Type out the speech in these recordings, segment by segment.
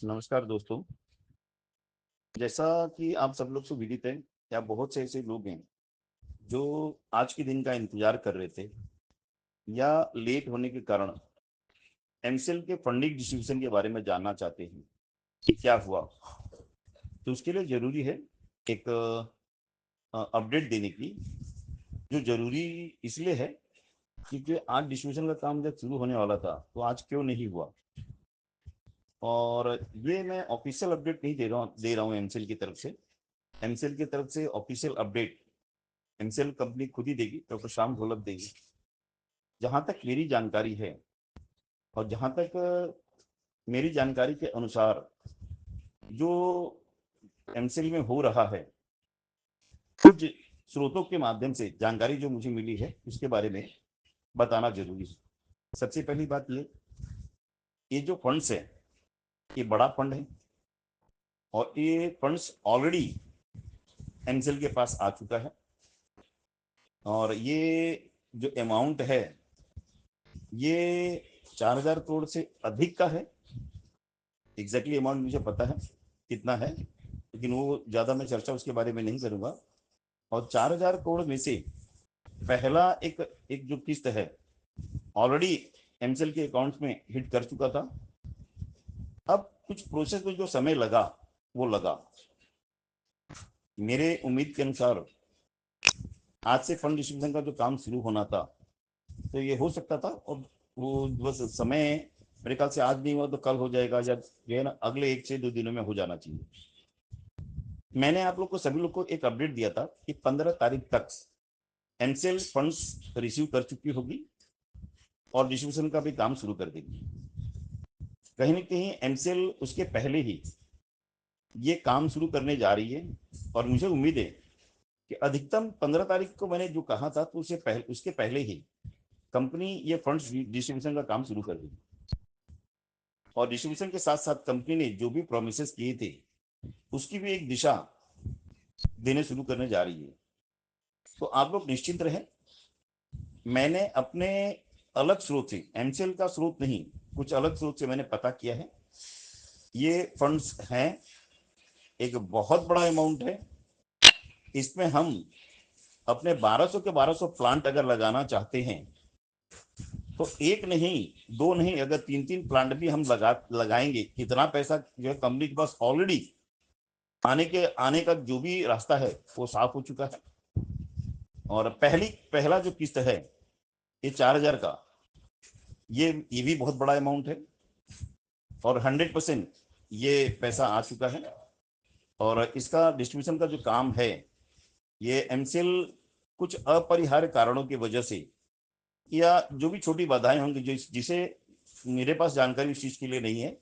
नमस्कार दोस्तों। जैसा कि आप सब लोग से विदित है, या बहुत से ऐसे लोग हैं जो आज के दिन का इंतजार कर रहे थे या लेट होने के कारण एमसेल के फंडिंग डिस्ट्रीब्यूशन के बारे में जानना चाहते हैं कि क्या हुआ। तो उसके लिए जरूरी है एक अपडेट देने की, जो जरूरी इसलिए है क्योंकि आज डिस्ट्रीब्यूशन का काम जब शुरू होने वाला था तो आज क्यों नहीं हुआ। और ये मैं ऑफिशियल अपडेट नहीं दे रहा हूँ एमसेल की तरफ से। एमसेल की तरफ से ऑफिशियल अपडेट एमसेल कंपनी खुद ही देगी, डॉक्टर श्याम ढोलक देगी। जहां तक मेरी जानकारी है और जहां तक मेरी जानकारी के अनुसार जो एमसेल में हो रहा है, कुछ स्रोतों के माध्यम से जानकारी जो मुझे मिली है उसके बारे में बताना जरूरी है। सबसे पहली बात ये जो फंड्स है, ये बड़ा फंड है और ये फंड्स ऑलरेडी एमसेल के पास आ चुका है। और ये जो अमाउंट है ये 4,000 करोड़ से अधिक का है। एग्जैक्टली अमाउंट मुझे पता है कितना है, लेकिन वो ज़्यादा मैं चर्चा उसके बारे में नहीं करूँगा। और 4,000 करोड़ में से पहला एक एक जो किस्त है ऑलरेडी एमसेल के अकाउंट्स में हिट कर चुका था। अब कुछ प्रोसेस में जो समय लगा वो लगा। मेरे उम्मीद के अनुसार आज से फंड डिस्ट्रीब्यूशन का जो काम शुरू होना था तो ये हो सकता था, और वो बस समय मेरे ख्याल से आज नहीं हुआ तो कल हो जाएगा, या जो है ना अगले 1 से 2 दिनों में हो जाना चाहिए। मैंने आप लोग को सभी लोग को एक अपडेट दिया था कि 15 तारीख तक एमसेल फंड्स रिसीव कर चुकी होगी और डिस्ट्रीब्यूशन का भी काम शुरू कर देगी। कहीं ना कहीं एमसेल उसके पहले ही ये काम शुरू करने जा रही है। और मुझे उम्मीद है कि अधिकतम 15 तारीख को मैंने जो कहा था तो उसके पहले ही कंपनी ये फंड्स डिस्ट्रीब्यूशन का काम शुरू कर देगी। और डिस्ट्रीब्यूशन के साथ साथ कंपनी ने जो भी प्रोमिस किए थे उसकी भी एक दिशा देने शुरू करने जा रही है। तो आप लोग निश्चिंत रहें। मैंने अपने अलग स्रोत से, एमसीएल का स्रोत नहीं, कुछ अलग स्रोत से मैंने पता किया है। ये फंड्स हैं, एक बहुत बड़ा अमाउंट है। इसमें हम अपने 1200 के 1200 प्लांट अगर लगाना चाहते हैं तो एक नहीं, दो नहीं, अगर तीन तीन प्लांट भी हम लगाएंगे, कितना पैसा जो है कंपनी के पास ऑलरेडी आने का जो भी रास्ता है वो साफ हो चुका है। और पहला जो किस्त है ये 4,000 का, ये भी बहुत बड़ा अमाउंट है और 100% ये पैसा आ चुका है। और इसका डिस्ट्रीब्यूशन का जो काम है ये एमसीएल कुछ अपरिहार्य कारणों की वजह से, या जो भी छोटी बाधाएं होंगी जो जिसे मेरे पास जानकारी उस चीज के लिए नहीं है,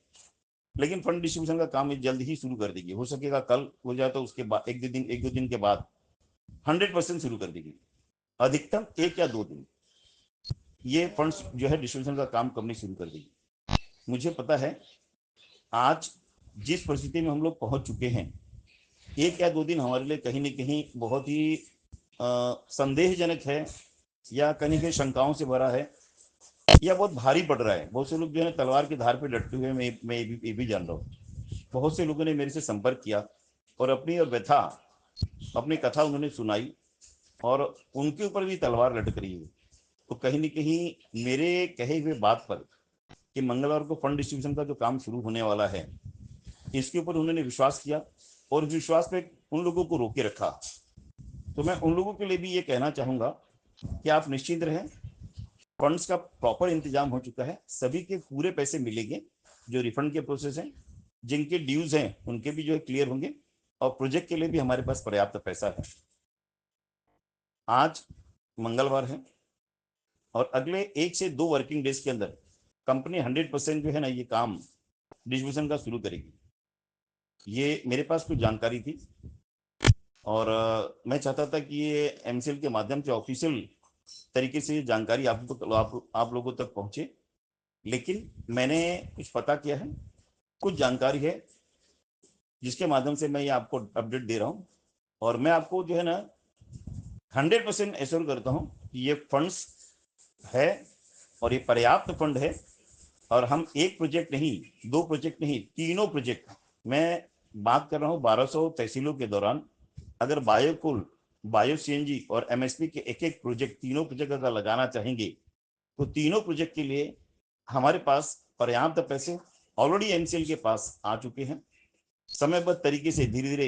लेकिन फंड डिस्ट्रीब्यूशन का काम ये जल्द ही शुरू कर देगी। हो सकेगा कल हो जाए तो उसके बाद एक दो दिन के बाद 100% शुरू कर देगी। अधिकतम 1 या 2 दिन ये फंड्स जो है डिस्ट्रीब्यूशन का काम कंपनी शुरू कर देगी। मुझे पता है आज जिस परिस्थिति में हम लोग पहुंच चुके हैं, 1 या 2 दिन हमारे लिए कहीं ना कहीं बहुत ही संदेहजनक है, या कहीं कहीं शंकाओं से भरा है, या बहुत भारी पड़ रहा है। बहुत से लोग जो है तलवार की धार पे डटे हुए, मैं ये भी जान रहा हूँ। बहुत से लोगों ने मेरे से संपर्क किया और अपनी और व्यथा, अपनी कथा उन्होंने सुनाई, और उनके ऊपर भी तलवार लटक रही है। तो कहीं ना कहीं मेरे कहे हुए बात पर कि मंगलवार को फंड डिस्ट्रीब्यूशन का जो काम शुरू होने वाला है इसके ऊपर उन्होंने विश्वास किया, और विश्वास पे उन लोगों को रोके रखा। तो मैं उन लोगों के लिए भी ये कहना चाहूंगा कि आप निश्चिंत रहें, फंड्स का प्रॉपर इंतजाम हो चुका है, सभी के पूरे पैसे मिलेंगे। जो रिफंड के प्रोसेस हैं, जिनके ड्यूज हैं उनके भी जो है क्लियर होंगे, और प्रोजेक्ट के लिए भी हमारे पास पर्याप्त पैसा है। आज मंगलवार है और अगले 1 से 2 वर्किंग डेज के अंदर कंपनी 100% जो है ना ये काम डिस्ट्रीब्यूशन का शुरू करेगी। ये मेरे पास कुछ जानकारी थी, और मैं चाहता था कि ये एमसीएल के माध्यम से ऑफिशियल तरीके से ये जानकारी आप लोगों तक पहुंचे। लेकिन मैंने कुछ पता किया है, कुछ जानकारी है जिसके माध्यम से मैं ये आपको अपडेट दे रहा हूँ। और मैं आपको जो है ना 100% एश्योर करता हूँ कि ये फंड्स है और ये पर्याप्त फंड है और हम एक प्रोजेक्ट नहीं, दो प्रोजेक्ट नहीं, तीनों प्रोजेक्ट, मैं बात कर रहा हूँ 1200 तहसीलों के दौरान, अगर बायोकुल, बायो सीएनजी और एमएसपी के एक एक प्रोजेक्ट, तीनों प्रोजेक्ट अगर लगाना चाहेंगे तो तीनों प्रोजेक्ट के लिए हमारे पास पर्याप्त पैसे ऑलरेडी एमसीएल के पास आ चुके हैं। समयबद्ध तरीके से धीरे धीरे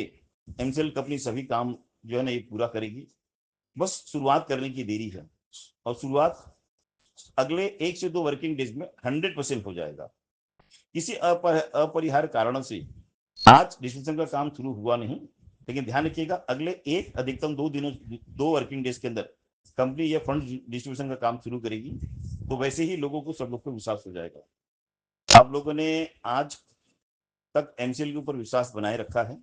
एमसीएल कंपनी सभी काम जो है ना ये पूरा करेगी, बस शुरुआत करने की देरी है। और शुरुआत अगले 1 से 2 वर्किंग डेज में 100% हो जाएगा। किसी अपरिहार्य कारणों से आज डिस्ट्रीब्यूशन का काम शुरू हुआ नहीं, लेकिन ध्यान रखिएगा अगले एक अधिकतम 2 दिनों, 2 वर्किंग डेज के अंदर कंपनी ये फंड डिस्ट्रीब्यूशन का काम शुरू करेगी। तो वैसे ही लोगों को, सब लोग को विश्वास हो जाएगा। आप लोगों ने आज तक एमसीएल के ऊपर विश्वास बनाए रखा है,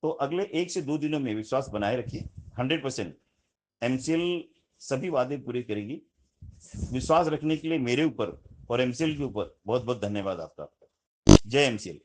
तो अगले 1 से 2 दिनों में विश्वास बनाए रखिए। 100% एमसीएल सभी वादे पूरे करेगी। विश्वास रखने के लिए मेरे ऊपर और एमसीएल के ऊपर बहुत बहुत धन्यवाद आपका। जय एमसीएल।